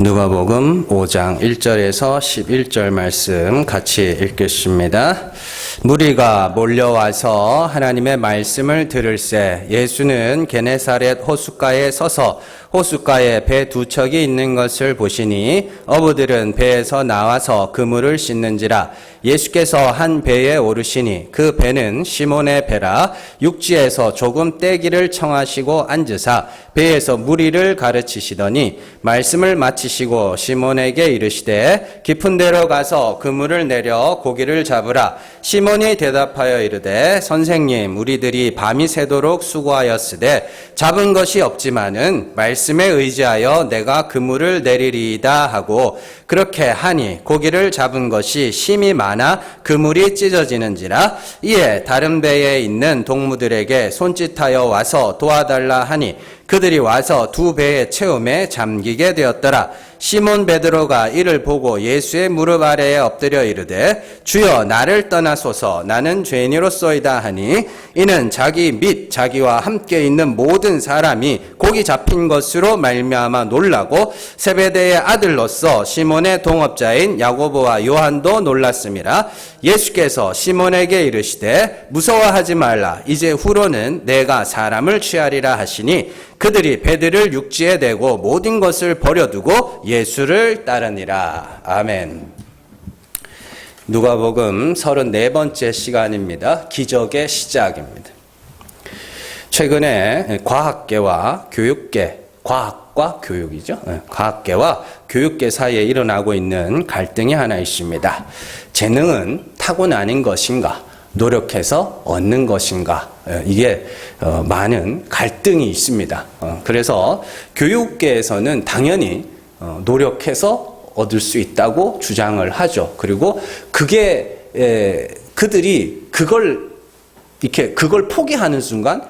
누가복음 5장 1절에서 11절 말씀 같이 읽겠습니다. 무리가 몰려와서 하나님의 말씀을 들을새 예수는 게네사렛 호숫가에 서서 호숫가에 배 두 척이 있는 것을 보시니 어부들은 배에서 나와서 그물을 씻는지라. 예수께서 한 배에 오르시니 그 배는 시몬의 배라. 육지에서 조금 떼기를 청하시고 앉으사 배에서 무리를 가르치시더니 말씀을 마치시고 시몬에게 이르시되 깊은 데로 가서 그물을 내려 고기를 잡으라. 시몬이 대답하여 이르되 선생님, 우리들이 밤이 새도록 수고하였으되 잡은 것이 없지만은 말씀에 의지하여 내가 그물을 내리리이다 하고 그렇게 하니 고기를 잡은 것이 심히 많아 그물이 찢어지는지라. 이에 다른 배에 있는 동무들에게 손짓하여 와서 도와달라 하니 그들이 와서 두 배의 채움에 잠기게 되었더라. 시몬 베드로가 이를 보고 예수의 무릎 아래에 엎드려 이르되 주여, 나를 떠나소서, 나는 죄인이로소이다 하니 이는 자기 및 자기와 함께 있는 모든 사람이 고기 잡힌 것으로 말미암아 놀라고 세베대의 아들로서 시몬의 동업자인 야고보와 요한도 놀랐음이라. 예수께서 시몬에게 이르시되 무서워하지 말라. 이제 후로는 내가 사람을 취하리라 하시니 그들이 배들을 육지에 대고 모든 것을 버려두고 예수를 따르니라. 아멘. 누가복음 34번째 시간입니다. 기적의 시작입니다. 최근에 과학계와 교육계, 과학과 교육이죠. 과학계와 교육계 사이에 일어나고 있는 갈등이 하나 있습니다. 재능은 타고나는 것인가? 노력해서 얻는 것인가? 이게 많은 갈등이 있습니다. 그래서 교육계에서는 당연히 노력해서 얻을 수 있다고 주장을 하죠. 그리고 그게 그들이 그걸 포기하는 순간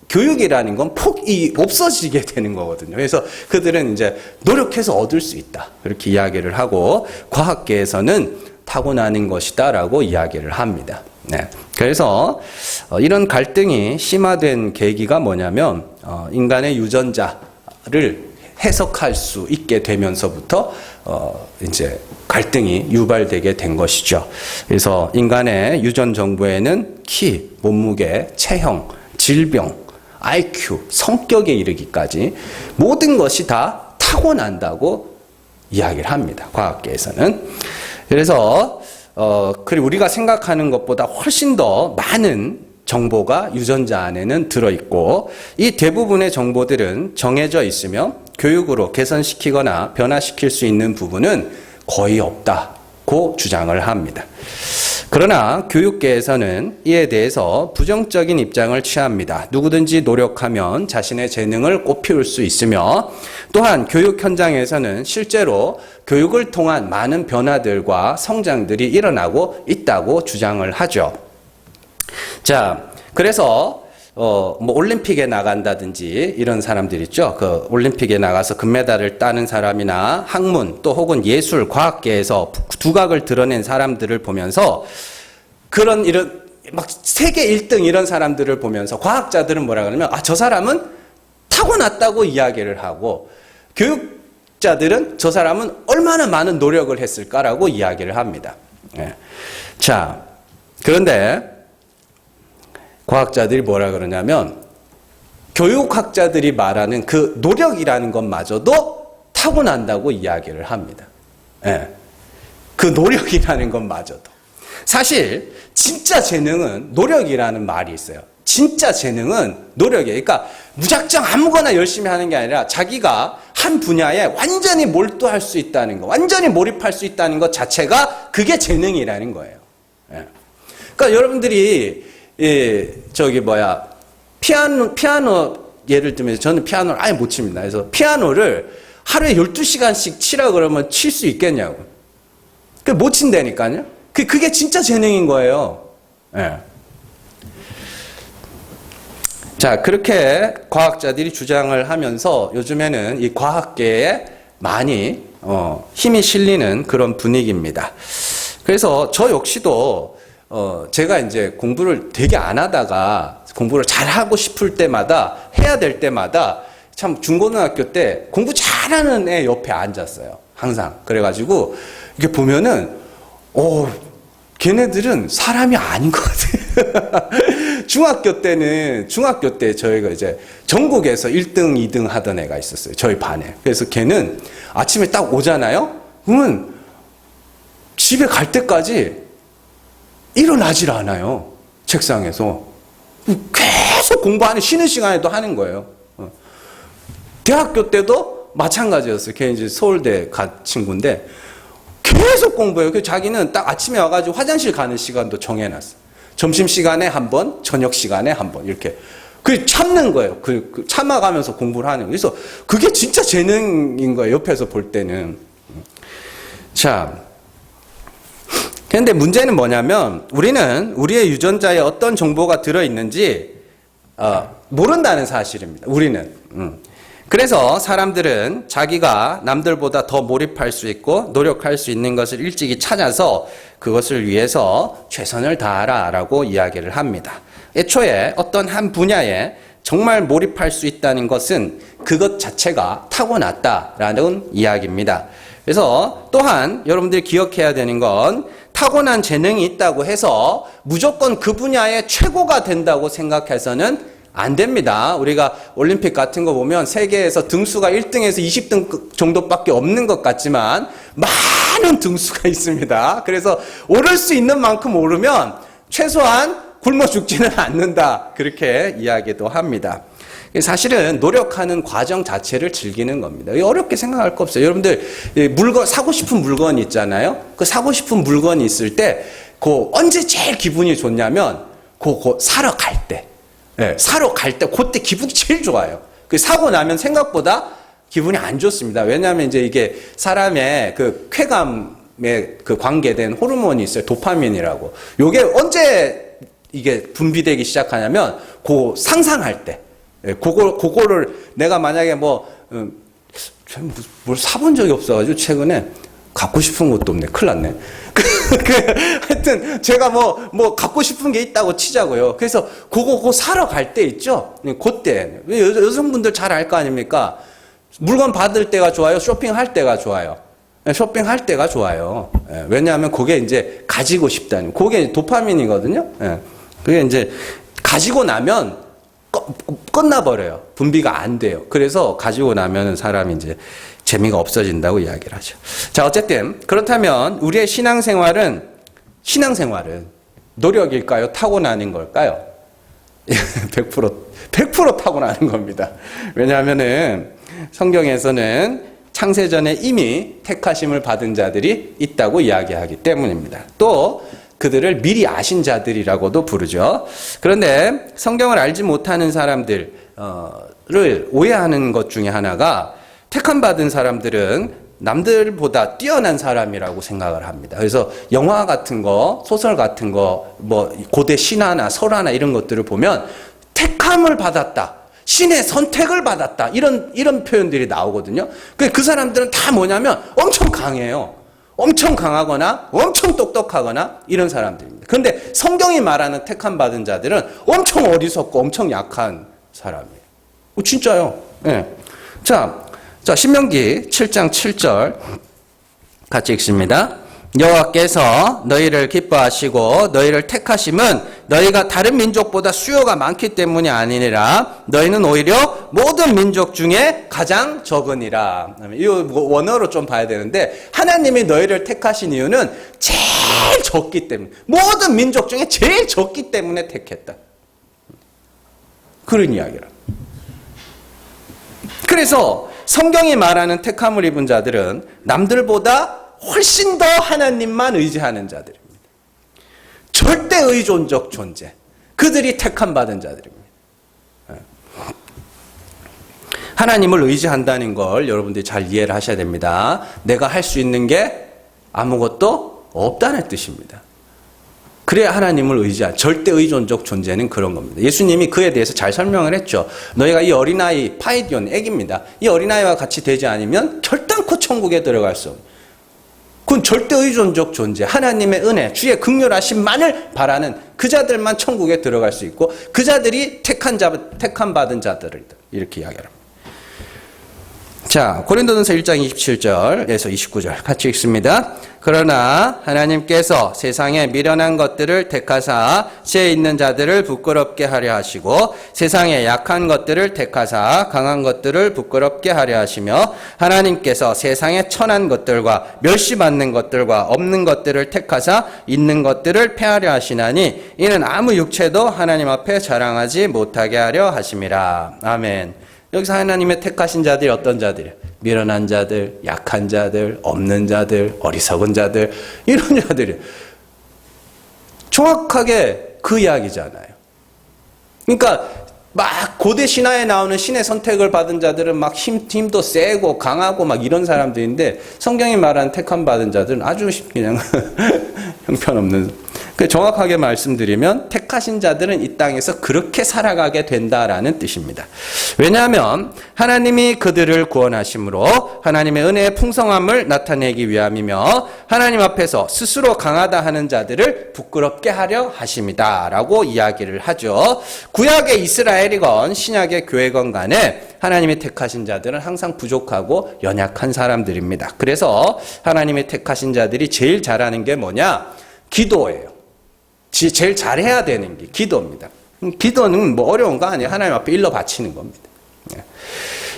교육이라는 건 폭이 없어지게 되는 거거든요. 그래서 그들은 이제 노력해서 얻을 수 있다, 그렇게 이야기를 하고 과학계에서는 타고나는 것이다라고 이야기를 합니다. 네. 그래서 이런 갈등이 심화된 계기가 뭐냐면 인간의 유전자를 해석할 수 있게 되면서부터 이제 갈등이 유발되게 된 것이죠. 그래서 인간의 유전 정보에는 키, 몸무게, 체형, 질병, IQ, 성격에 이르기까지 모든 것이 다 타고난다고 이야기를 합니다. 과학계에서는. 그래서 그리고 우리가 생각하는 것보다 훨씬 더 많은 정보가 유전자 안에는 들어있고 이 대부분의 정보들은 정해져 있으며 교육으로 개선시키거나 변화시킬 수 있는 부분은 거의 없다고 주장을 합니다. 그러나 교육계에서는 이에 대해서 부정적인 입장을 취합니다. 누구든지 노력하면 자신의 재능을 꽃피울 수 있으며 또한 교육 현장에서는 실제로 교육을 통한 많은 변화들과 성장들이 일어나고 있다고 주장을 하죠. 자, 그래서 올림픽에 나간다든지 이런 사람들 있죠. 그 올림픽에 나가서 금메달을 따는 사람이나 학문 또 혹은 예술, 과학계에서 두각을 드러낸 사람들을 보면서 이런 막 세계 1등 이런 사람들을 보면서 과학자들은 뭐라 그러면 저 사람은 타고났다고 이야기를 하고 교육자들은 저 사람은 얼마나 많은 노력을 했을까라고 이야기를 합니다. 네. 자, 그런데 과학자들이 뭐라 그러냐면 교육학자들이 말하는 그 노력이라는 것마저도 타고난다고 이야기를 합니다. 네. 그 노력이라는 것마저도. 사실 진짜 재능은 노력이라는 말이 있어요. 진짜 재능은 노력이에요. 그러니까 무작정 아무거나 열심히 하는 게 아니라 자기가 한 분야에 완전히 몰두할 수 있다는 거, 완전히 몰입할 수 있다는 것 자체가 그게 재능이라는 거예요. 네. 그러니까 여러분들이 피아노 예를 들면 저는 피아노를 아예 못 칩니다. 그래서 피아노를 하루에 12시간씩 치라 그러면 칠 수 있겠냐고. 못 친다니까요. 그게 진짜 재능인 거예요. 네. 자, 그렇게 과학자들이 주장을 하면서 요즘에는 이 과학계에 많이 힘이 실리는 그런 분위기입니다. 그래서 저 역시도 제가 이제 공부를 되게 안 하다가 공부를 잘 하고 싶을 때마다 해야 될 때마다 참 중고등학교 때 공부 잘하는 애 옆에 앉았어요. 항상. 그래가지고 이렇게 보면은 걔네들은 사람이 아닌 것 같아요. 중학교 때 저희가 이제 전국에서 1등, 2등 하던 애가 있었어요. 저희 반에. 그래서 걔는 아침에 딱 오잖아요? 그러면 집에 갈 때까지 일어나질 않아요. 책상에서. 계속 공부하는, 쉬는 시간에도 하는 거예요. 대학교 때도 마찬가지였어요. 걔 이제 서울대 간 친구인데 계속 공부해요. 그래서 자기는 딱 아침에 와가지고 화장실 가는 시간도 정해놨어. 점심시간에 한 번, 저녁시간에 한 번, 이렇게. 그 참는 거예요. 참아가면서 공부를 하는 거예요. 그래서 그게 진짜 재능인 거예요. 옆에서 볼 때는. 자. 근데 문제는 뭐냐면 우리는 우리의 유전자에 어떤 정보가 들어있는지 모른다는 사실입니다. 우리는. 그래서 사람들은 자기가 남들보다 더 몰입할 수 있고 노력할 수 있는 것을 일찍이 찾아서 그것을 위해서 최선을 다하라 라고 이야기를 합니다. 애초에 어떤 한 분야에 정말 몰입할 수 있다는 것은 그것 자체가 타고났다라는 이야기입니다. 그래서 또한 여러분들이 기억해야 되는 건 타고난 재능이 있다고 해서 무조건 그 분야의 최고가 된다고 생각해서는 안 됩니다. 우리가 올림픽 같은 거 보면 세계에서 등수가 1등에서 20등 정도밖에 없는 것 같지만 많은 등수가 있습니다. 그래서 오를 수 있는 만큼 오르면 최소한 굶어 죽지는 않는다. 그렇게 이야기도 합니다. 사실은 노력하는 과정 자체를 즐기는 겁니다. 어렵게 생각할 거 없어요. 여러분들 사고 싶은 물건이 있잖아요. 그 사고 싶은 물건이 있을 때 언제 제일 기분이 좋냐면 사러 갈 때. 네, 사러 갈 때 그때 기분이 제일 좋아요. 사고 나면 생각보다 기분이 안 좋습니다. 왜냐하면 이제 이게 사람의 그 쾌감에 관계된 호르몬이 있어요. 도파민이라고. 요게 언제 이게 분비되기 시작하냐면 상상할 때. 그거를 내가 만약에 뭘 사본 적이 없어가지고 최근에 갖고 싶은 것도 없네. 큰일 났네. 하여튼 제가 뭐 갖고 싶은 게 있다고 치자고요. 그래서 그거 사러 갈 때 있죠. 그때 여성분들 잘 알 거 아닙니까? 물건 받을 때가 좋아요. 쇼핑할 때가 좋아요. 쇼핑할 때가 좋아요. 왜냐하면 그게 이제 가지고 싶다는 그게 도파민이거든요. 그게 이제 가지고 나면 끝나버려요. 분비가 안 돼요. 그래서 가지고 나면 사람이 이제 재미가 없어진다고 이야기를 하죠. 자, 어쨌든 그렇다면 우리의 신앙생활은 노력일까요? 타고나는 걸까요? 100% 타고나는 겁니다. 왜냐하면은 성경에서는 창세전에 이미 택하심을 받은 자들이 있다고 이야기하기 때문입니다. 또 그들을 미리 아신 자들이라고도 부르죠. 그런데 성경을 알지 못하는 사람들을 오해하는 것 중에 하나가 택함 받은 사람들은 남들보다 뛰어난 사람이라고 생각을 합니다. 그래서 영화 같은 거, 소설 같은 거, 고대 신화나 설화나 이런 것들을 보면 택함을 받았다. 신의 선택을 받았다. 이런 표현들이 나오거든요. 그 사람들은 다 뭐냐면 엄청 강해요. 엄청 강하거나 엄청 똑똑하거나 이런 사람들입니다. 그런데 성경이 말하는 택함 받은 자들은 엄청 어리석고 엄청 약한 사람이에요. 진짜요. 네. 자, 신명기 7장 7절 같이 읽습니다. 여호와께서 너희를 기뻐하시고 너희를 택하심은 너희가 다른 민족보다 수요가 많기 때문이 아니니라. 너희는 오히려 모든 민족 중에 가장 적으니라. 이 원어로 좀 봐야 되는데 하나님이 너희를 택하신 이유는 제일 적기 때문에, 모든 민족 중에 제일 적기 때문에 택했다. 그런 이야기라. 그래서 성경이 말하는 택함을 입은 자들은 남들보다 훨씬 더 하나님만 의지하는 자들입니다. 절대 의존적 존재. 그들이 택함 받은 자들입니다. 하나님을 의지한다는 걸 여러분들이 잘 이해를 하셔야 됩니다. 내가 할 수 있는 게 아무것도 없다는 뜻입니다. 그래야 하나님을 의지한 절대 의존적 존재는 그런 겁니다. 예수님이 그에 대해서 잘 설명을 했죠. 너희가 이 어린아이, 파이디온, 애기입니다. 이 어린아이와 같이 되지 않으면 결단코 천국에 들어갈 수 없는, 그건 절대 의존적 존재, 하나님의 은혜, 주의 긍휼하심만을 바라는 그 자들만 천국에 들어갈 수 있고 그 자들이 택함 받은 자들이다. 이렇게 이야기합니다. 자, 고린도전서 1장 27절에서 29절 같이 읽습니다. 그러나 하나님께서 세상에 미련한 것들을 택하사 지혜 있는 자들을 부끄럽게 하려 하시고 세상에 약한 것들을 택하사 강한 것들을 부끄럽게 하려 하시며 하나님께서 세상에 천한 것들과 멸시받는 것들과 없는 것들을 택하사 있는 것들을 패하려 하시나니 이는 아무 육체도 하나님 앞에 자랑하지 못하게 하려 하심이라. 아멘. 여기서 하나님의 택하신 자들이 어떤 자들이에요? 미련한 자들, 약한 자들, 없는 자들, 어리석은 자들, 이런 자들이 정확하게 그 이야기잖아요. 그러니까 막 고대 신화에 나오는 신의 선택을 받은 자들은 막 힘도 세고 강하고 막 이런 사람들인데 성경이 말하는 택함 받은 자들은 아주 그냥 형편없는. 정확하게 말씀드리면 택하신 자들은 이 땅에서 그렇게 살아가게 된다라는 뜻입니다. 왜냐하면 하나님이 그들을 구원하심으로 하나님의 은혜의 풍성함을 나타내기 위함이며 하나님 앞에서 스스로 강하다 하는 자들을 부끄럽게 하려 하심이다 라고 이야기를 하죠. 구약의 이스라엘이건 신약의 교회건 간에 하나님이 택하신 자들은 항상 부족하고 연약한 사람들입니다. 그래서 하나님이 택하신 자들이 제일 잘하는 게 뭐냐? 기도예요. 제일 잘해야 되는 게 기도입니다. 기도는 뭐 어려운 거 아니에요. 하나님 앞에 일러 바치는 겁니다.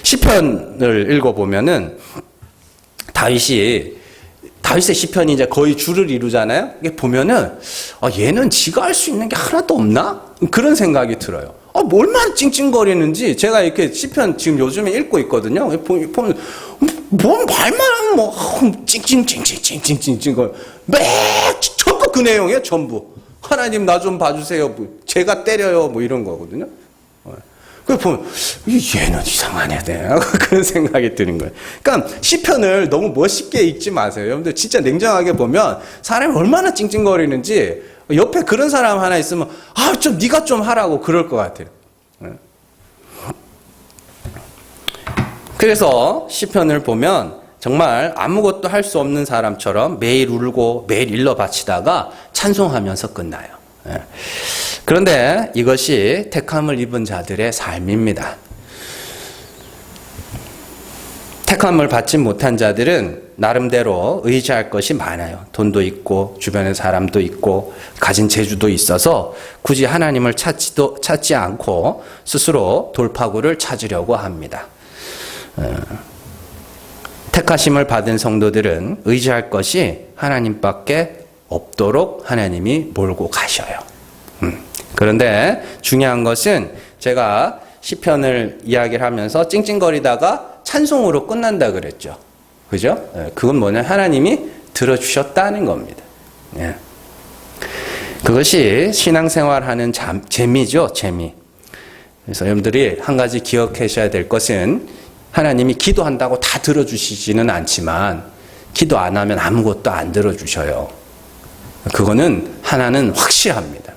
시편을 읽어보면은 다윗의 시편이 이제 거의 주를 이루잖아요. 이게 보면은 얘는 지가 할 수 있는 게 하나도 없나? 그런 생각이 들어요. 얼마나 찡찡거리는지 제가 이렇게 시편 지금 요즘에 읽고 있거든요. 보면 뭔 말만 하면 뭐 찡찡찡찡찡찡찡찡 매 전부 그 내용이에요. 전부. 하나님 나 좀 봐주세요. 제가 때려요. 뭐 이런 거거든요. 그 보면 얘는 이상하네. 그런 생각이 드는 거예요. 그러니까 시편을 너무 멋있게 읽지 마세요. 여러분들 진짜 냉정하게 보면 사람이 얼마나 찡찡거리는지 옆에 그런 사람 하나 있으면 좀 네가 좀 하라고 그럴 것 같아요. 그래서 시편을 보면 정말 아무것도 할 수 없는 사람처럼 매일 울고 매일 일러 바치다가 찬송하면서 끝나요. 그런데 이것이 택함을 입은 자들의 삶입니다. 택함을 받지 못한 자들은 나름대로 의지할 것이 많아요. 돈도 있고 주변에 사람도 있고 가진 재주도 있어서 굳이 하나님을 찾지 않고 스스로 돌파구를 찾으려고 합니다. 택하심을 받은 성도들은 의지할 것이 하나님밖에 없도록 하나님이 몰고 가셔요. 그런데 중요한 것은 제가 시편을 이야기를 하면서 찡찡거리다가 찬송으로 끝난다 그랬죠. 그죠? 그건 뭐냐? 하나님이 들어주셨다는 겁니다. 그것이 신앙생활하는 재미죠. 재미. 그래서 여러분들이 한 가지 기억하셔야 될 것은 하나님이 기도한다고 다 들어주시지는 않지만 기도 안 하면 아무것도 안 들어주셔요. 그거는 하나는 확실합니다.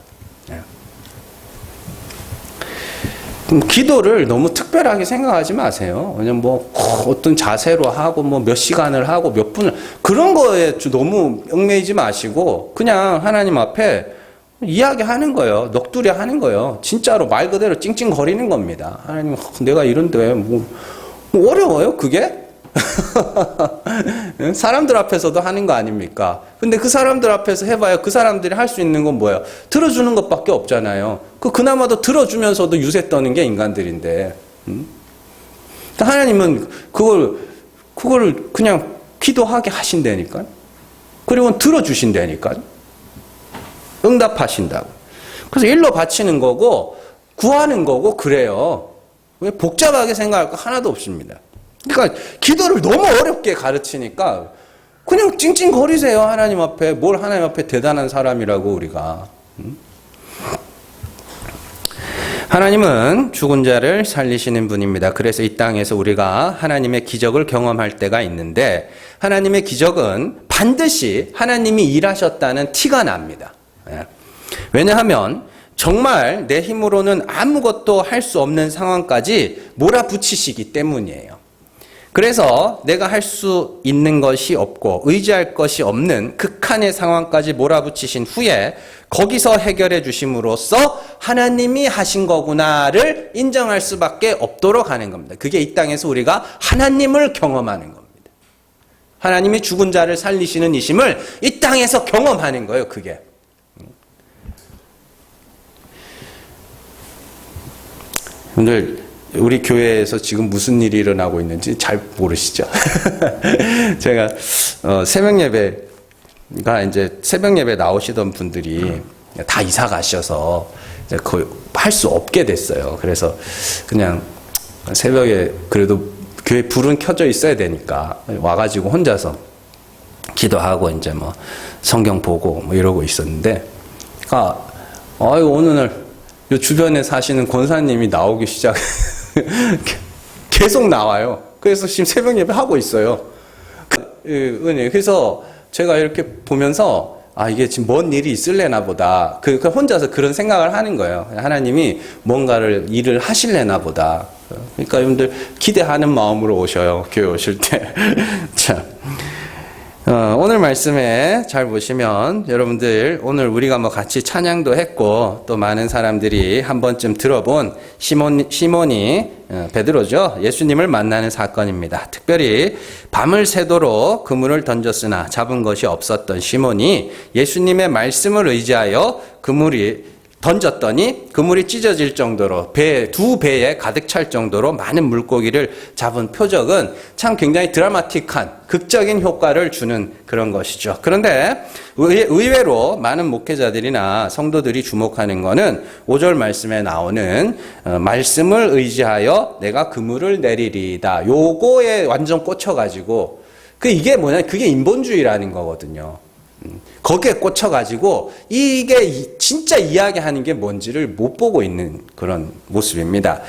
기도를 너무 특별하게 생각하지 마세요. 왜냐면 뭐 어떤 자세로 하고 뭐 몇 시간을 하고 몇 분을 그런 거에 너무 얽매이지 마시고 그냥 하나님 앞에 이야기하는 거예요. 넋두리 하는 거예요. 진짜로 말 그대로 찡찡거리는 겁니다. 하나님, 내가 이런데 뭐 어려워요, 그게? 사람들 앞에서도 하는 거 아닙니까? 근데 그 사람들 앞에서 해봐야 그 사람들이 할 수 있는 건 뭐예요? 들어주는 것밖에 없잖아요. 그나마도 들어주면서도 유세 떠는 게 인간들인데. 하나님은 그걸 그냥 기도하게 하신다니까. 그리고 들어주신다니까. 응답하신다고. 그래서 일로 바치는 거고, 구하는 거고, 그래요. 왜 복잡하게 생각할 거 하나도 없습니다. 그러니까 기도를 너무 어렵게 가르치니까 그냥 찡찡거리세요. 하나님 앞에. 뭘 하나님 앞에 대단한 사람이라고 우리가. 하나님은 죽은 자를 살리시는 분입니다. 그래서 이 땅에서 우리가 하나님의 기적을 경험할 때가 있는데 하나님의 기적은 반드시 하나님이 일하셨다는 티가 납니다. 왜냐하면 정말 내 힘으로는 아무것도 할 수 없는 상황까지 몰아붙이시기 때문이에요. 그래서 내가 할 수 있는 것이 없고 의지할 것이 없는 극한의 상황까지 몰아붙이신 후에 거기서 해결해 주심으로써 하나님이 하신 거구나를 인정할 수밖에 없도록 하는 겁니다. 그게 이 땅에서 우리가 하나님을 경험하는 겁니다. 하나님이 죽은 자를 살리시는 이심을 이 땅에서 경험하는 거예요. 그게. 오늘 우리 교회에서 지금 무슨 일이 일어나고 있는지 잘 모르시죠? 제가 새벽 예배가 이제 새벽 예배 나오시던 분들이 다 이사 가셔서 거의 할 수 없게 됐어요. 그래서 그냥 새벽에 그래도 교회 불은 켜져 있어야 되니까 와가지고 혼자서 기도하고 이제 뭐 성경 보고 뭐 이러고 있었는데, 오늘 요 주변에 사시는 권사님이 나오기 계속 나와요. 그래서 지금 새벽 예배 하고 있어요. 그래서 제가 이렇게 보면서 이게 지금 뭔 일이 있을래나 보다. 혼자서 그런 생각을 하는 거예요. 하나님이 뭔가를 일을 하실래나 보다. 그러니까 여러분들 기대하는 마음으로 오셔요. 교회 오실 때. 자, 오늘 말씀에 잘 보시면 여러분들 오늘 우리가 뭐 같이 찬양도 했고 또 많은 사람들이 한 번쯤 들어본 시몬이 베드로죠. 예수님을 만나는 사건입니다. 특별히 밤을 새도록 그물을 던졌으나 잡은 것이 없었던 시몬이 예수님의 말씀을 의지하여 그물이 던졌더니 그물이 찢어질 정도로 두 배에 가득 찰 정도로 많은 물고기를 잡은 표적은 참 굉장히 드라마틱한 극적인 효과를 주는 그런 것이죠. 그런데 의외로 많은 목회자들이나 성도들이 주목하는 것은 5절 말씀에 나오는 말씀을 의지하여 내가 그물을 내리리다. 요거에 완전 꽂혀가지고 이게 뭐냐? 그게 인본주의라는 거거든요. 거기에 꽂혀가지고 이게 진짜 이야기하는 게 뭔지를 못 보고 있는 그런 모습입니다.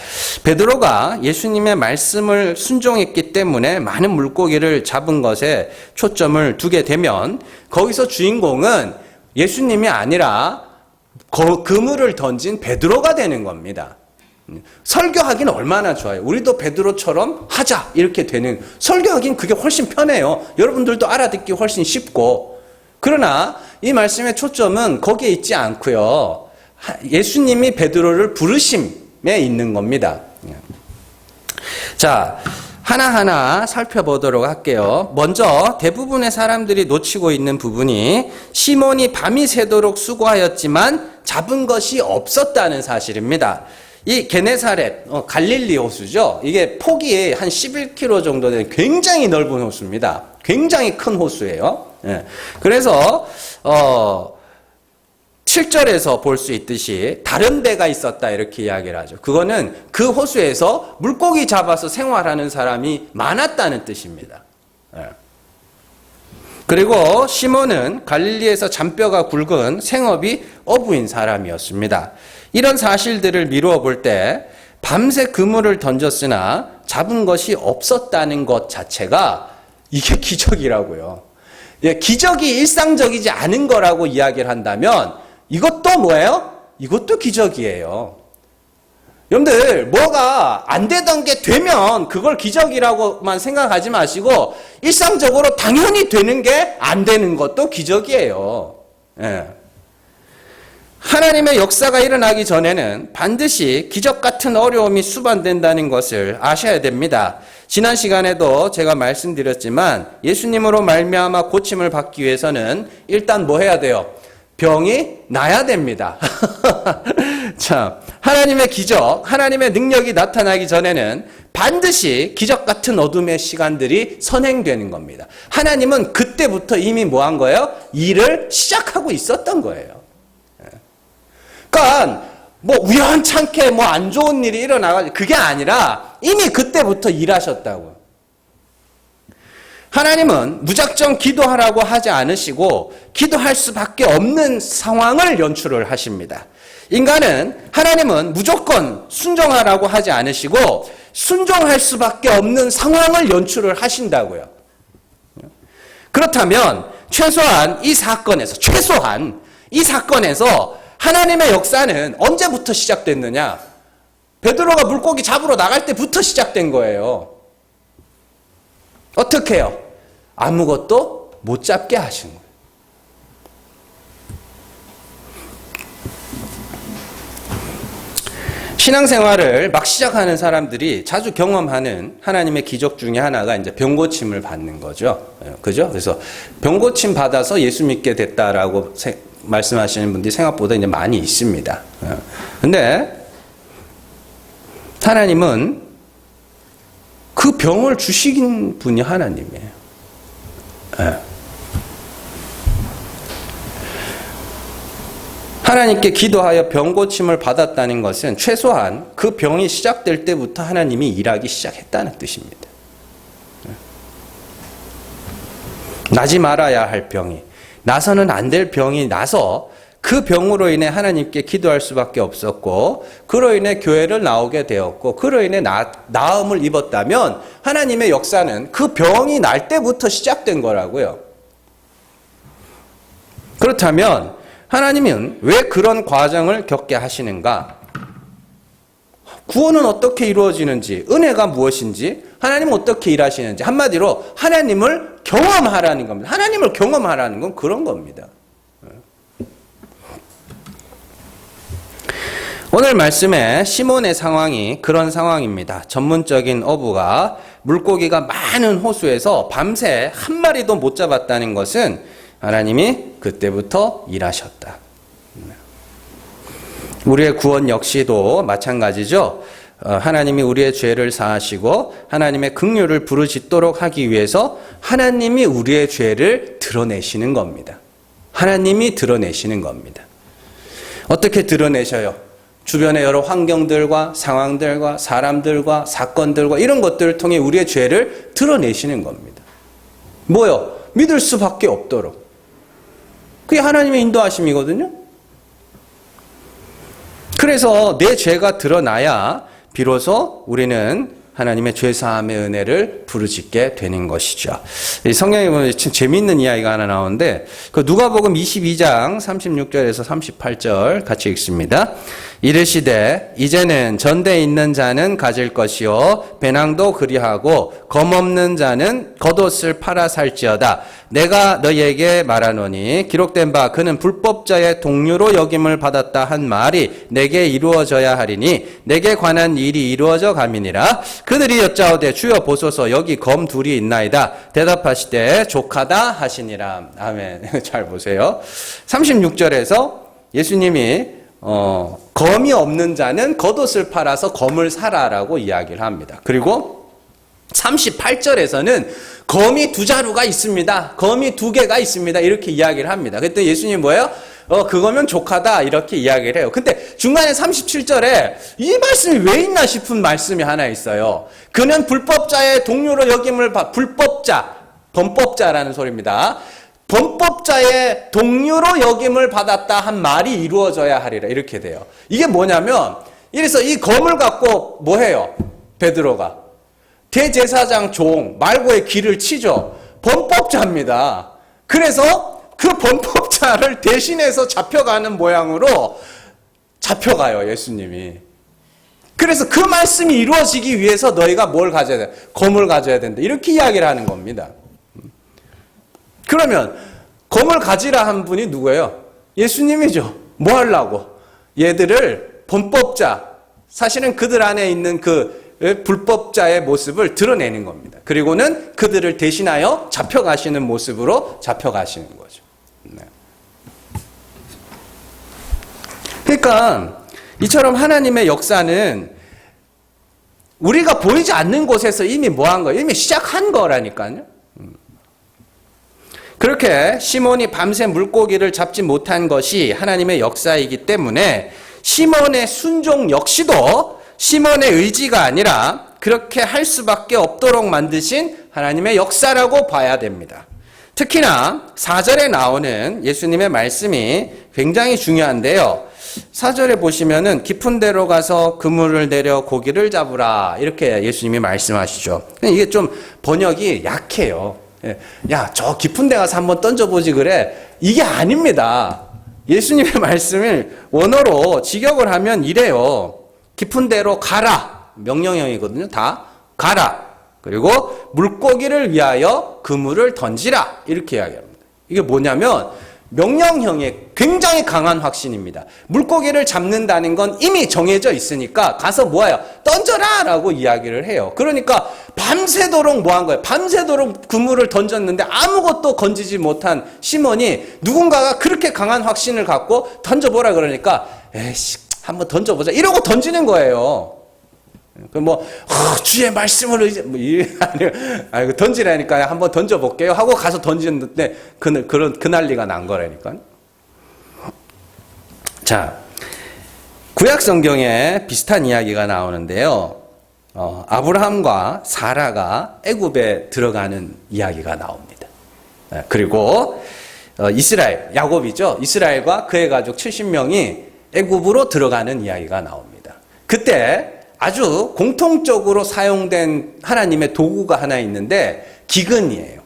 베드로가 예수님의 말씀을 순종했기 때문에 많은 물고기를 잡은 것에 초점을 두게 되면 거기서 주인공은 예수님이 아니라 그물을 던진 베드로가 되는 겁니다. 설교하기는 얼마나 좋아요. 우리도 베드로처럼 하자 이렇게 되는, 설교하기는 그게 훨씬 편해요. 여러분들도 알아듣기 훨씬 쉽고. 그러나 이 말씀의 초점은 거기에 있지 않고요. 예수님이 베드로를 부르심에 있는 겁니다. 자, 하나하나 살펴보도록 할게요. 먼저 대부분의 사람들이 놓치고 있는 부분이 시몬이 밤이 새도록 수고하였지만 잡은 것이 없었다는 사실입니다. 이 게네사렛, 갈릴리 호수죠. 이게 폭이 한 11km 정도 되는 굉장히 넓은 호수입니다. 굉장히 큰 호수예요. 예. 그래서 7절에서 볼 수 있듯이 다른 배가 있었다 이렇게 이야기를 하죠. 그거는 그 호수에서 물고기 잡아서 생활하는 사람이 많았다는 뜻입니다. 예. 그리고 시몬은 갈릴리에서 잔뼈가 굵은 생업이 어부인 사람이었습니다. 이런 사실들을 미루어 볼 때 밤새 그물을 던졌으나 잡은 것이 없었다는 것 자체가 이게 기적이라고요. 예, 기적이 일상적이지 않은 거라고 이야기를 한다면 이것도 뭐예요? 이것도 기적이에요. 여러분들 뭐가 안 되던 게 되면 그걸 기적이라고만 생각하지 마시고 일상적으로 당연히 되는 게 안 되는 것도 기적이에요. 예. 하나님의 역사가 일어나기 전에는 반드시 기적 같은 어려움이 수반된다는 것을 아셔야 됩니다. 지난 시간에도 제가 말씀드렸지만 예수님으로 말미암아 고침을 받기 위해서는 일단 뭐 해야 돼요? 병이 나야 됩니다. 자, 하나님의 기적, 하나님의 능력이 나타나기 전에는 반드시 기적 같은 어둠의 시간들이 선행되는 겁니다. 하나님은 그때부터 이미 뭐 한 거예요? 일을 시작하고 있었던 거예요. 그러니까 뭐 우연찮게 뭐 안 좋은 일이 일어나가지고 그게 아니라 이미 그때부터 일하셨다고요. 하나님은 무작정 기도하라고 하지 않으시고 기도할 수밖에 없는 상황을 연출을 하십니다. 하나님은 무조건 순종하라고 하지 않으시고 순종할 수밖에 없는 상황을 연출을 하신다고요. 그렇다면 최소한 이 사건에서 하나님의 역사는 언제부터 시작됐느냐? 베드로가 물고기 잡으러 나갈 때부터 시작된 거예요. 어떻게 해요? 아무것도 못 잡게 하신 거예요. 신앙생활을 막 시작하는 사람들이 자주 경험하는 하나님의 기적 중에 하나가 이제 병고침을 받는 거죠. 그죠? 그래서 병고침 받아서 예수 믿게 됐다라고 말씀하시는 분들이 생각보다 이제 많이 있습니다. 근데 하나님은 그 병을 주신 분이 하나님이에요. 하나님께 기도하여 병 고침을 받았다는 것은 최소한 그 병이 시작될 때부터 하나님이 일하기 시작했다는 뜻입니다. 나지 말아야 할 병이, 나서는 안 될 병이 나서 그 병으로 인해 하나님께 기도할 수밖에 없었고, 그로 인해 교회를 나오게 되었고, 그로 인해 나음을 입었다면 하나님의 역사는 그 병이 날 때부터 시작된 거라고요. 그렇다면 하나님은 왜 그런 과정을 겪게 하시는가? 구원은 어떻게 이루어지는지, 은혜가 무엇인지, 하나님은 어떻게 일하시는지, 한마디로 하나님을 경험하라는 겁니다. 하나님을 경험하라는 건 그런 겁니다. 오늘 말씀에 시몬의 상황이 그런 상황입니다. 전문적인 어부가 물고기가 많은 호수에서 밤새 한 마리도 못 잡았다는 것은 하나님이 그때부터 일하셨다. 우리의 구원 역시도 마찬가지죠. 하나님이 우리의 죄를 사하시고 하나님의 긍휼을 부르짖도록 하기 위해서 하나님이 우리의 죄를 드러내시는 겁니다. 하나님이 드러내시는 겁니다. 어떻게 드러내셔요? 주변의 여러 환경들과 상황들과 사람들과 사건들과 이런 것들을 통해 우리의 죄를 드러내시는 겁니다. 뭐요? 믿을 수밖에 없도록. 그게 하나님의 인도하심이거든요. 그래서 내 죄가 드러나야 비로소 우리는 하나님의 죄사함의 은혜를 부르짖게 되는 것이죠. 성경에 보면 참 재미있는 이야기가 하나 나오는데 그 누가복음 22장 36절에서 38절 같이 읽습니다. 이르시되 이제는 전대 있는 자는 가질 것이요 배낭도 그리하고 검 없는 자는 겉옷을 팔아 살지어다. 내가 너희에게 말하노니 기록된 바 그는 불법자의 동류로 여김을 받았다 한 말이 내게 이루어져야 하리니 내게 관한 일이 이루어져 가미니라. 그들이 여짜오되 주여 보소서 여기 검 둘이 있나이다. 대답하시되 족하다 하시니라. 아멘. 잘 보세요. 36절에서 예수님이 검이 없는 자는 겉옷을 팔아서 검을 사라라고 이야기를 합니다. 그리고 38절에서는 검이 두 자루가 있습니다. 검이 두 개가 있습니다. 이렇게 이야기를 합니다. 그때 예수님이 뭐예요? 그거면 족하다 이렇게 이야기를 해요. 근데 중간에 37절에 이 말씀이 왜 있나 싶은 말씀이 하나 있어요. 그는 불법자의 동료로 여김을 불법자, 범법자라는 소리입니다. 범법자의 동료로 여김을 받았다 한 말이 이루어져야 하리라 이렇게 돼요. 이게 뭐냐면 이래서 이 검을 갖고 뭐 해요? 베드로가 대제사장 종 말고의 길을 치죠. 범법자입니다. 그래서 그 범법자를 대신해서 잡혀가는 모양으로 잡혀가요, 예수님이. 그래서 그 말씀이 이루어지기 위해서 너희가 뭘 가져야 돼? 검을 가져야 된다. 이렇게 이야기를 하는 겁니다. 그러면 검을 가지라 한 분이 누구예요? 예수님이죠. 뭐 하려고? 얘들을 범법자, 사실은 그들 안에 있는 그 불법자의 모습을 드러내는 겁니다. 그리고는 그들을 대신하여 잡혀가시는 모습으로 잡혀가시는 거죠. 네. 그러니까 이처럼 하나님의 역사는 우리가 보이지 않는 곳에서 이미 뭐 한 거예요? 이미 시작한 거라니까요. 그렇게 시몬이 밤새 물고기를 잡지 못한 것이 하나님의 역사이기 때문에 시몬의 순종 역시도 시몬의 의지가 아니라 그렇게 할 수밖에 없도록 만드신 하나님의 역사라고 봐야 됩니다. 특히나 4절에 나오는 예수님의 말씀이 굉장히 중요한데요. 4절에 보시면은 깊은 데로 가서 그물을 내려 고기를 잡으라 이렇게 예수님이 말씀하시죠. 이게 좀 번역이 약해요. 야, 저 깊은 데 가서 한번 던져보지 그래. 이게 아닙니다. 예수님의 말씀을 원어로 직역을 하면 이래요. 깊은 데로 가라. 명령형이거든요. 다 가라. 그리고 물고기를 위하여 그물을 던지라. 이렇게 이야기합니다. 이게 뭐냐면 명령형의 굉장히 강한 확신입니다. 물고기를 잡는다는 건 이미 정해져 있으니까 가서 뭐예요? 던져라! 라고 이야기를 해요. 그러니까 밤새도록 뭐 한 거예요? 밤새도록 그물을 던졌는데 아무것도 건지지 못한 시몬이 누군가가 그렇게 강한 확신을 갖고 던져보라 그러니까 에이씨 한번 던져보자 이러고 던지는 거예요. 주의 말씀으로 이제 던지라니까 한번 던져볼게요 하고 가서 던지는데 그 난리가 난 거라니까. 자, 구약 성경에 비슷한 이야기가 나오는데요. 아브라함과 사라가 애굽에 들어가는 이야기가 나옵니다. 그리고 이스라엘, 야곱이죠. 이스라엘과 그의 가족 70명이 애굽으로 들어가는 이야기가 나옵니다. 그때 아주 공통적으로 사용된 하나님의 도구가 하나 있는데 기근이에요.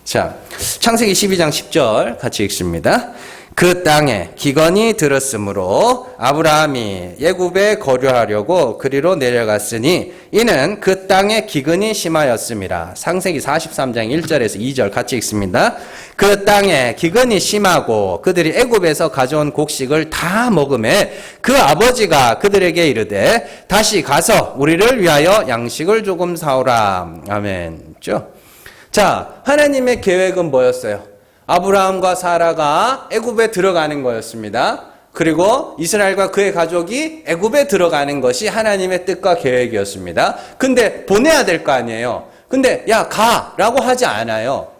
자, 창세기 12장 10절 같이 읽습니다. 그 땅에 기근이 들었으므로 아브라함이 애굽에 거류하려고 그리로 내려갔으니 이는 그 땅에 기근이 심하였음이라. 창세기 43장 1절에서 2절 같이 읽습니다. 그 땅에 기근이 심하고 그들이 애굽에서 가져온 곡식을 다 먹음에 그 아버지가 그들에게 이르되 다시 가서 우리를 위하여 양식을 조금 사오라. 아멘. 자, 하나님의 계획은 뭐였어요? 아브라함과 사라가 애굽에 들어가는 거였습니다. 그리고 이스라엘과 그의 가족이 애굽에 들어가는 것이 하나님의 뜻과 계획이었습니다. 근데 보내야 될 거 아니에요. 근데 야 가라고 하지 않아요.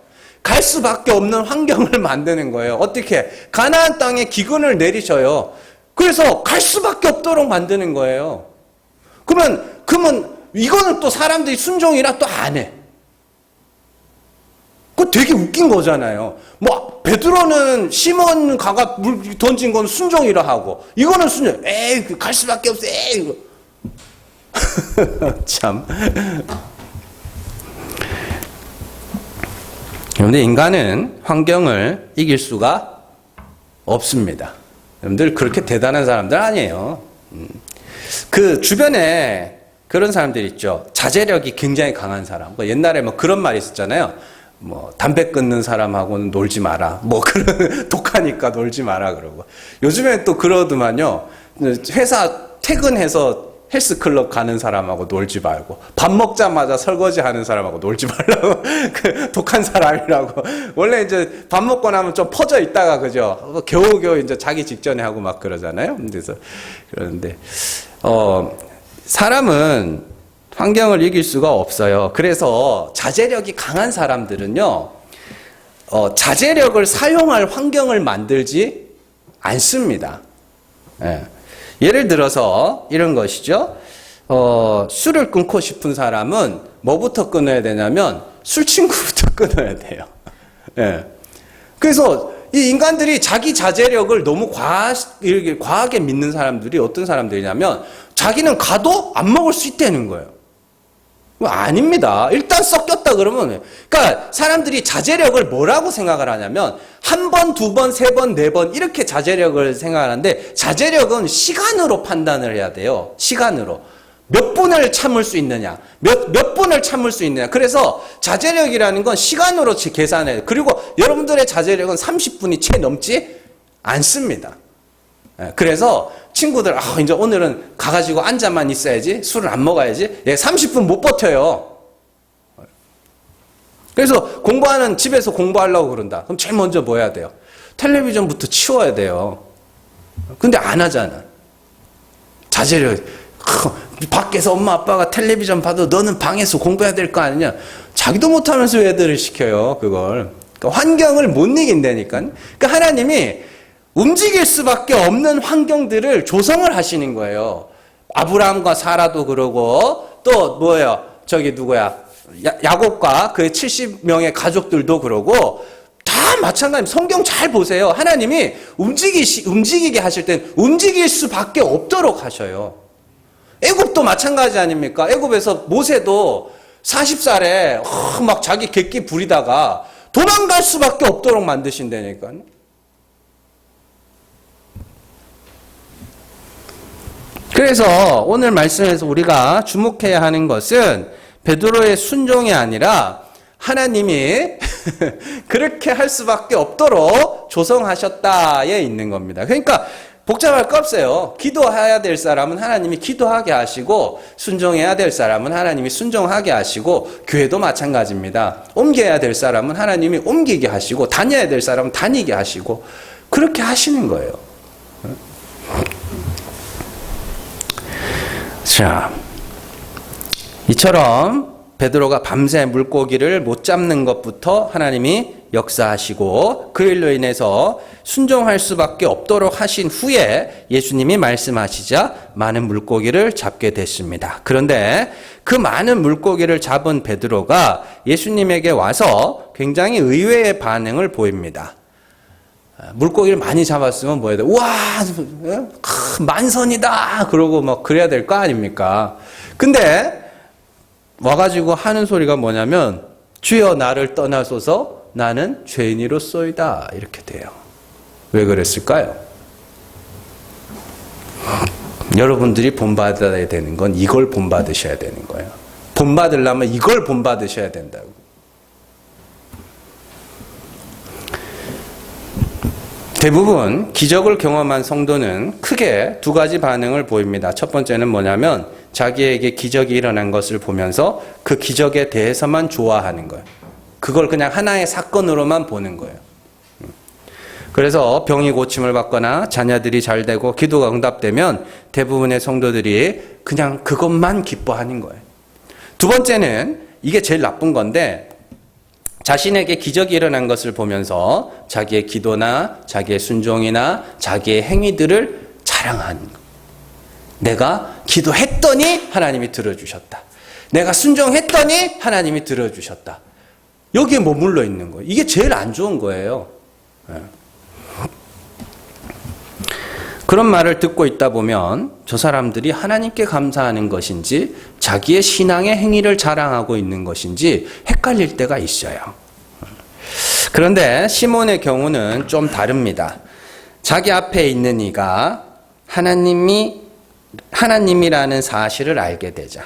갈 수밖에 없는 환경을 만드는 거예요. 어떻게? 가나안 땅에 기근을 내리셔요. 그래서 갈 수밖에 없도록 만드는 거예요. 그러면 이거는 또 사람들이 순종이라 또 안 해. 그거 되게 웃긴 거잖아요. 베드로는 시몬 가가 물 던진 건 순종이라 하고, 이거는 순종. 에이, 갈 수밖에 없어. 에이. 참. 그런데 인간은 환경을 이길 수가 없습니다. 여러분들 그렇게 대단한 사람들 아니에요. 그 주변에 그런 사람들 있죠. 자제력이 굉장히 강한 사람. 옛날에 그런 말이 있었잖아요. 담배 끊는 사람하고는 놀지 마라. 그런, 독하니까 놀지 마라, 그러고. 요즘엔 또 그러더만요. 회사 퇴근해서 헬스클럽 가는 사람하고 놀지 말고, 밥 먹자마자 설거지 하는 사람하고 놀지 말라고. 독한 사람이라고. 원래 이제 밥 먹고 나면 좀 퍼져 있다가, 그죠? 겨우겨우 이제 자기 직전에 하고 막 그러잖아요. 그래서, 그러는데, 사람은 환경을 이길 수가 없어요. 그래서 자제력이 강한 사람들은요, 자제력을 사용할 환경을 만들지 않습니다. 예. 예를 들어서 이런 것이죠. 술을 끊고 싶은 사람은 뭐부터 끊어야 되냐면 술 친구부터 끊어야 돼요. 예. 그래서 이 인간들이 자기 자제력을 너무 과하게 믿는 사람들이 어떤 사람들이냐면 자기는 가도 안 먹을 수 있다는 거예요. 아닙니다. 일단 섞였다 그러면, 그러니까 사람들이 자제력을 뭐라고 생각을 하냐면 한 번, 두 번, 세 번, 네 번 이렇게 자제력을 생각하는데 시간으로 시간으로 판단을 해야 돼요. 시간으로. 몇 분을 참을 수 있느냐, 몇 분을 참을 수 있느냐. 그래서 자제력이라는 건 시간으로 계산해요. 그리고 여러분들의 자제력은 30분이 채 넘지 않습니다. 그래서 친구들, 이제 오늘은 가가지고 앉아만 있어야지, 술을 안 먹어야지, 30분 못 버텨요. 그래서 집에서 공부하려고 그런다. 그럼 제일 먼저 뭐 해야 돼요? 텔레비전부터 치워야 돼요. 근데 안 하잖아. 자제력. 밖에서 엄마 아빠가 텔레비전 봐도 너는 방에서 공부해야 될 거 아니냐. 자기도 못하면서 애들을 시켜요, 그걸. 그러니까 환경을 못 이긴다니까. 그러니까 하나님이 움직일 수밖에 없는 환경들을 조성을 하시는 거예요. 아브라함과 사라도 그러고, 또 뭐예요? 야곱과 그의 70명의 가족들도 그러고, 다 마찬가지입니다. 성경 잘 보세요. 하나님이 움직이게 하실 땐 움직일 수밖에 없도록 하셔요. 애굽도 마찬가지 아닙니까? 애굽에서 모세도 40살에 막 자기 객기 부리다가 도망갈 수밖에 없도록 만드신다니까요. 그래서 오늘 말씀에서 우리가 주목해야 하는 것은 베드로의 순종이 아니라 하나님이 그렇게 할 수밖에 없도록 조성하셨다에 있는 겁니다. 그러니까 복잡할 거 없어요. 기도해야 될 사람은 하나님이 기도하게 하시고, 순종해야 될 사람은 하나님이 순종하게 하시고, 교회도 마찬가지입니다. 옮겨야 될 사람은 하나님이 옮기게 하시고, 다녀야 될 사람은 다니게 하시고, 그렇게 하시는 거예요. 자, 이처럼 베드로가 밤새 물고기를 못 잡는 것부터 하나님이 역사하시고, 그 일로 인해서 순종할 수밖에 없도록 하신 후에 예수님이 말씀하시자 많은 물고기를 잡게 됐습니다. 그런데 그 많은 물고기를 잡은 베드로가 예수님에게 와서 굉장히 의외의 반응을 보입니다. 물고기를 많이 잡았으면 뭐 해야 돼? 우와, 만선이다! 그러고 막 그래야 될 거 아닙니까? 근데 와가지고 하는 소리가 뭐냐면, 주여 나를 떠나소서 나는 죄인이로소이다. 이렇게 돼요. 왜 그랬을까요? 여러분들이 본받아야 되는 건 이걸 본받으셔야 되는 거예요. 본받으려면 이걸 본받으셔야 된다고. 대부분 기적을 경험한 성도는 크게 두 가지 반응을 보입니다. 첫 번째는 뭐냐면 자기에게 기적이 일어난 것을 보면서 그 기적에 대해서만 좋아하는 거예요. 그걸 그냥 하나의 사건으로만 보는 거예요. 그래서 병이 고침을 받거나 자녀들이 잘 되고 기도가 응답되면 대부분의 성도들이 그냥 그것만 기뻐하는 거예요. 두 번째는 이게 제일 나쁜 건데, 자신에게 기적이 일어난 것을 보면서 자기의 기도나 자기의 순종이나 자기의 행위들을 자랑하는 거예요. 내가 기도했더니 하나님이 들어주셨다. 내가 순종했더니 하나님이 들어주셨다. 여기에 머물러 있는 거예요. 이게 제일 안 좋은 거예요. 그런 말을 듣고 있다 보면 저 사람들이 하나님께 감사하는 것인지 자기의 신앙의 행위를 자랑하고 있는 것인지 헷갈릴 때가 있어요. 그런데 시몬의 경우는 좀 다릅니다. 자기 앞에 있는 이가 하나님이라는 사실을 알게 되자.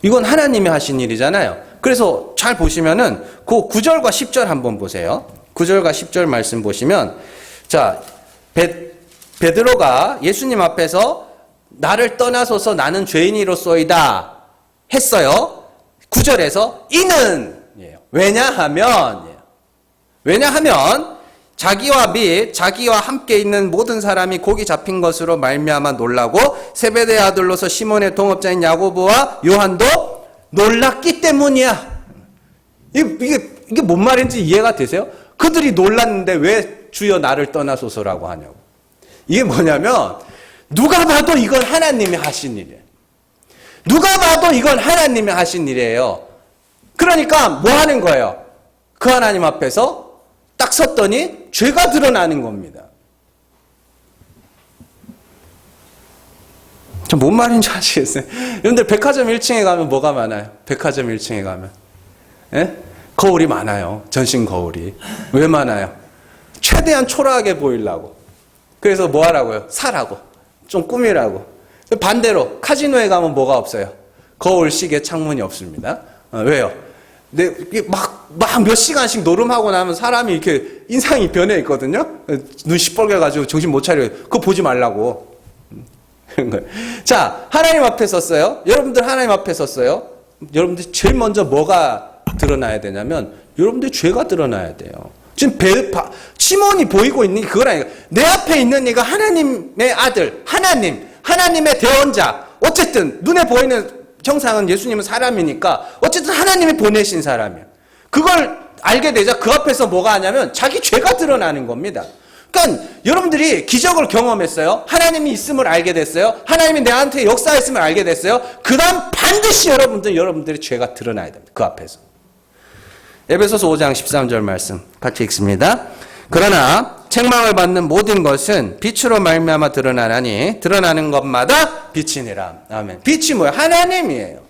이건 하나님이 하신 일이잖아요. 그래서 잘 보시면은 그 9절과 10절 한번 보세요. 9절과 10절 말씀 보시면, 자, 베드로가 예수님 앞에서 나를 떠나소서 나는 죄인이로소이다 했어요. 9절에서 이는 왜냐하면 자기와 및 자기와 함께 있는 모든 사람이 고기 잡힌 것으로 말미암아 놀라고 세베대의 아들로서 시몬의 동업자인 야고보와 요한도 놀랐기 때문이야. 이게 뭔 말인지 이해가 되세요? 그들이 놀랐는데 왜 주여 나를 떠나소서라고 하냐고. 이게 뭐냐면 누가 봐도 이건 하나님이 하신 일이에요. 누가 봐도 이건 하나님이 하신 일이에요. 그러니까 뭐 하는 거예요? 그 하나님 앞에서 딱 섰더니 죄가 드러나는 겁니다. 저 뭔 말인지 아시겠어요? 여러분들 백화점 1층에 가면 뭐가 많아요? 백화점 1층에 가면 거울이 많아요. 전신 거울이. 왜 많아요? 최대한 초라하게 보이려고. 그래서 뭐 하라고요? 사라고. 좀 꾸미라고. 반대로 카지노에 가면 뭐가 없어요? 거울, 시계, 창문이 없습니다. 왜요? 막 몇 시간씩 노름하고 나면 사람이 이렇게 인상이 변해 있거든요. 눈 시뻘개가지고 정신 못 차려요. 그거 보지 말라고. 그런 거예요. 자, 하나님 앞에 섰어요. 여러분들 하나님 앞에 섰어요. 여러분들 제일 먼저 뭐가 드러나야 되냐면 여러분들 죄가 드러나야 돼요. 지금 시몬이 보이고 있는 게 그건 아니에요. 내 앞에 있는 이가 하나님의 아들, 하나님의 대언자. 어쨌든 눈에 보이는 형상은 예수님은 사람이니까 어쨌든 하나님이 보내신 사람이에요. 그걸 알게 되자 그 앞에서 뭐가 하냐면 자기 죄가 드러나는 겁니다. 그러니까 여러분들이 기적을 경험했어요. 하나님이 있음을 알게 됐어요. 하나님이 내한테 역사했음을 알게 됐어요. 그 다음 반드시 여러분들의 죄가 드러나야 됩니다. 그 앞에서. 에베소서 5장 13절 말씀 같이 읽습니다. 그러나 책망을 받는 모든 것은 빛으로 말미암아 드러나나니 드러나는 것마다 빛이니라. 아멘. 빛이 뭐예요? 하나님이에요.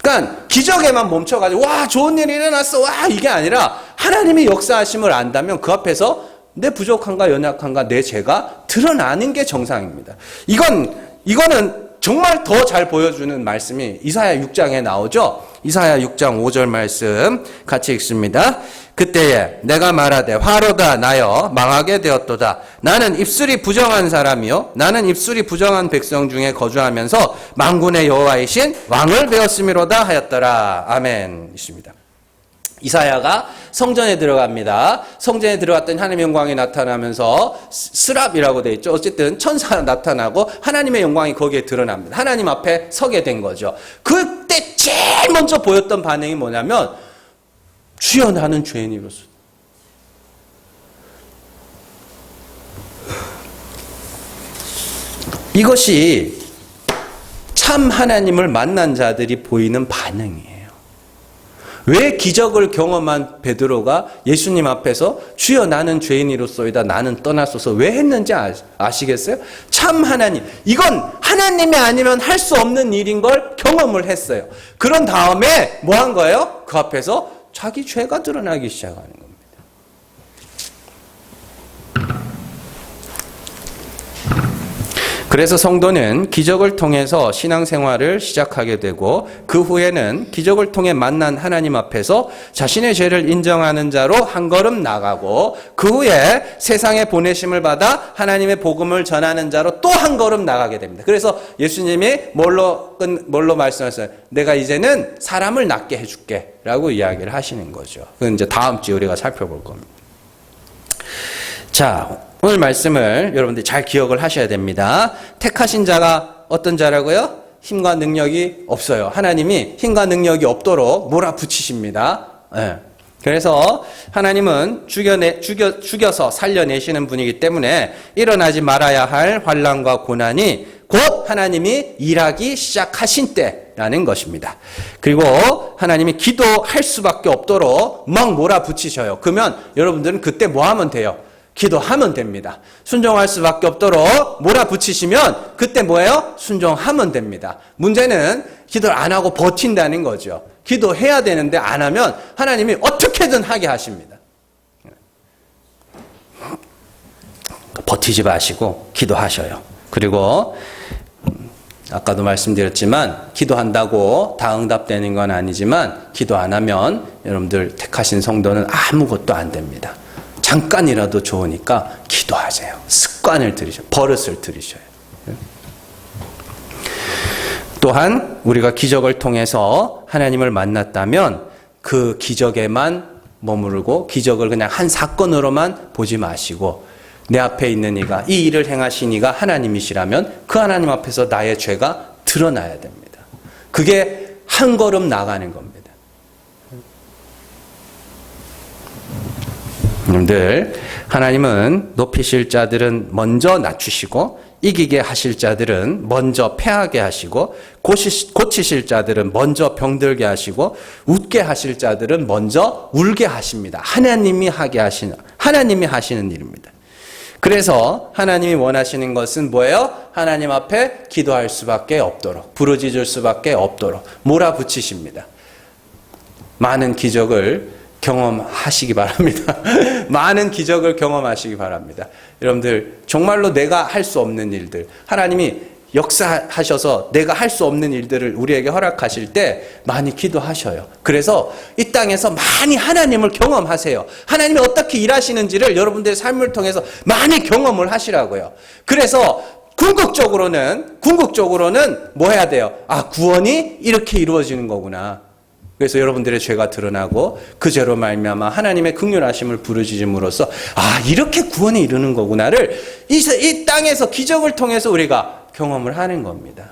그러니까 기적에만 멈춰가지고 와 좋은 일이 일어났어 와 이게 아니라 하나님의 역사하심을 안다면 그 앞에서 내 부족함과 연약함과 내 죄가 드러나는 게 정상입니다. 이거는 정말 더 잘 보여주는 말씀이 이사야 6장에 나오죠. 이사야 6장 5절 말씀 같이 읽습니다. 그때에 내가 말하되 화로다 나여 망하게 되었도다. 나는 입술이 부정한 사람이요 나는 입술이 부정한 백성 중에 거주하면서 만군의 여호와이신 왕을 배웠음이로다 하였더라. 아멘. 있습니다. 이사야가 성전에 들어갑니다. 성전에 들어갔더니 하나님의 영광이 나타나면서 스랍이라고 되어 있죠. 어쨌든 천사가 나타나고 하나님의 영광이 거기에 드러납니다. 하나님 앞에 서게 된 거죠. 그때 제일 먼저 보였던 반응이 뭐냐면 주여 나는 죄인이로서. 이것이 참 하나님을 만난 자들이 보이는 반응이에요. 왜 기적을 경험한 베드로가 예수님 앞에서 주여 나는 죄인이로소이다 나는 떠나소서 왜 했는지 아시겠어요? 참 하나님, 이건 하나님이 아니면 할 수 없는 일인 걸 경험을 했어요. 그런 다음에 뭐 한 거예요? 그 앞에서 자기 죄가 드러나기 시작하는 겁니다. 그래서 성도는 기적을 통해서 신앙생활을 시작하게 되고 그 후에는 기적을 통해 만난 하나님 앞에서 자신의 죄를 인정하는 자로 한 걸음 나가고 그 후에 세상에 보내심을 받아 하나님의 복음을 전하는 자로 또 한 걸음 나가게 됩니다. 그래서 예수님이 뭘로 말씀하셨어요? 내가 이제는 사람을 낫게 해줄게 라고 이야기를 하시는 거죠. 그건 이제 다음 주에 우리가 살펴볼 겁니다. 자, 오늘 말씀을 여러분들이 잘 기억을 하셔야 됩니다. 택하신 자가 어떤 자라고요? 힘과 능력이 없어요. 하나님이 힘과 능력이 없도록 몰아붙이십니다. 네. 그래서 하나님은 죽여서 살려내시는 분이기 때문에 일어나지 말아야 할 환난과 고난이 곧 하나님이 일하기 시작하신 때라는 것입니다. 그리고 하나님이 기도할 수밖에 없도록 막 몰아붙이셔요. 그러면 여러분들은 그때 뭐 하면 돼요? 기도하면 됩니다. 순종할 수밖에 없도록 몰아붙이시면 그때 뭐예요? 순종하면 됩니다. 문제는 기도를 안 하고 버틴다는 거죠. 기도해야 되는데 안 하면 하나님이 어떻게든 하게 하십니다. 버티지 마시고 기도하셔요. 그리고 아까도 말씀드렸지만 기도한다고 다 응답되는 건 아니지만 기도 안 하면 여러분들 택하신 성도는 아무것도 안 됩니다. 잠깐이라도 좋으니까 기도하세요. 습관을 들이셔요. 버릇을 들이셔요. 또한 우리가 기적을 통해서 하나님을 만났다면 그 기적에만 머무르고 기적을 그냥 한 사건으로만 보지 마시고 내 앞에 있는 이가 이 일을 행하신 이가 하나님이시라면 그 하나님 앞에서 나의 죄가 드러나야 됩니다. 그게 한 걸음 나가는 겁니다. 여러분들, 하나님은 높이실 자들은 먼저 낮추시고 이기게 하실 자들은 먼저 패하게 하시고 고치실 자들은 먼저 병들게 하시고 웃게 하실 자들은 먼저 울게 하십니다. 하나님이 하시는 일입니다. 그래서 하나님이 원하시는 것은 뭐예요? 하나님 앞에 기도할 수밖에 없도록, 부르짖을 수밖에 없도록 몰아붙이십니다. 많은 기적을 경험하시기 바랍니다. 많은 기적을 경험하시기 바랍니다. 여러분들, 정말로 내가 할 수 없는 일들, 하나님이 역사하셔서 내가 할 수 없는 일들을 우리에게 허락하실 때 많이 기도하셔요. 그래서 이 땅에서 많이 하나님을 경험하세요. 하나님이 어떻게 일하시는지를 여러분들의 삶을 통해서 많이 경험을 하시라고요. 그래서 궁극적으로는 뭐 해야 돼요? 아, 구원이 이렇게 이루어지는 거구나. 그래서 여러분들의 죄가 드러나고 그 죄로 말미암아 하나님의 긍휼하심을 부르짖음으로써 아, 이렇게 구원에 이르는 거구나를 이 땅에서 기적을 통해서 우리가 경험을 하는 겁니다.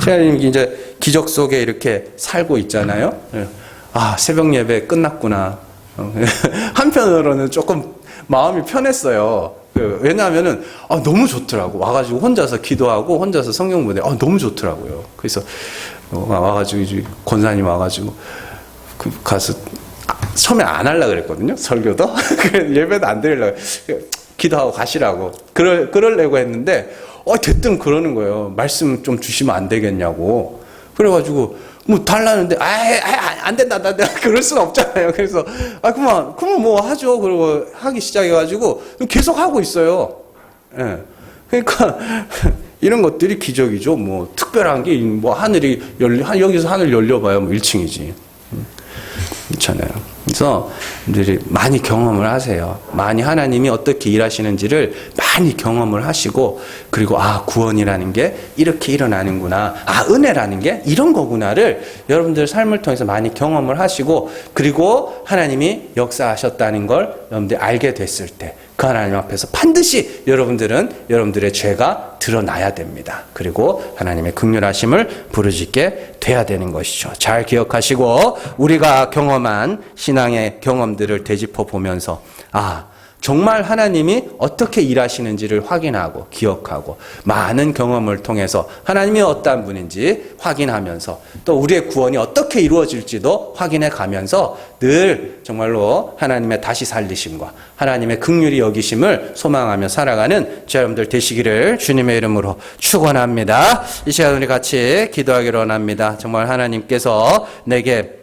제가 이제 기적 속에 이렇게 살고 있잖아요. 아, 새벽 예배 끝났구나. 한편으로는 조금 마음이 편했어요. 왜냐하면은 너무 좋더라고. 와가지고 혼자서 기도하고 혼자서 성경 보내. 너무 좋더라고요. 그래서 와가지고 권사님 와가지고 가서 처음에 안 하려고 그랬거든요. 설교도 예배도 안 드리려고 기도하고 가시라고 그러려고 했는데 대뜸 그러는 거예요. 말씀 좀 주시면 안 되겠냐고. 그래가지고 뭐 달라는데 안 된다 그럴 수는 없잖아요. 그래서 그만 뭐 하죠. 그리고 하기 시작해가지고 계속 하고 있어요. 예. 그러니까 이런 것들이 기적이죠. 뭐 특별한 게 뭐 하늘이 여기서 하늘 열려봐야 뭐 1층이지. 그렇잖아요. 그래서 여러분들이 많이 경험을 하세요. 많이 하나님이 어떻게 일하시는지를 많이 경험을 하시고, 그리고 구원이라는 게 이렇게 일어나는구나, 은혜라는 게 이런 거구나를 여러분들 삶을 통해서 많이 경험을 하시고, 그리고 하나님이 역사하셨다는 걸 여러분들이 알게 됐을 때 그 하나님 앞에서 반드시 여러분들은 여러분들의 죄가 드러나야 됩니다. 그리고 하나님의 긍휼하심을 부르짖게 돼야 되는 것이죠. 잘 기억하시고, 우리가 경험한 신앙의 경험들을 되짚어 보면서 정말 하나님이 어떻게 일하시는지를 확인하고 기억하고, 많은 경험을 통해서 하나님이 어떠한 분인지 확인하면서, 또 우리의 구원이 어떻게 이루어질지도 확인해 가면서 늘 정말로 하나님의 다시 살리심과 하나님의 긍휼히 여기심을 소망하며 살아가는 저 여러분들 되시기를 주님의 이름으로 축원합니다. 이 시간 우리 같이 기도하기로 원합니다. 정말 하나님께서 내게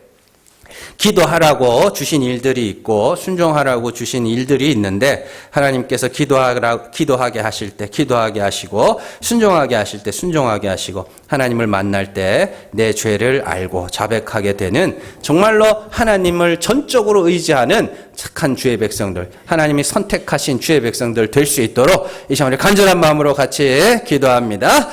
기도하라고 주신 일들이 있고 순종하라고 주신 일들이 있는데, 하나님께서 기도하게 하실 때 기도하게 하시고, 순종하게 하실 때 순종하게 하시고, 하나님을 만날 때 내 죄를 알고 자백하게 되는, 정말로 하나님을 전적으로 의지하는 착한 주의 백성들, 하나님이 선택하신 주의 백성들 될 수 있도록 이 시간 우리 간절한 마음으로 같이 기도합니다.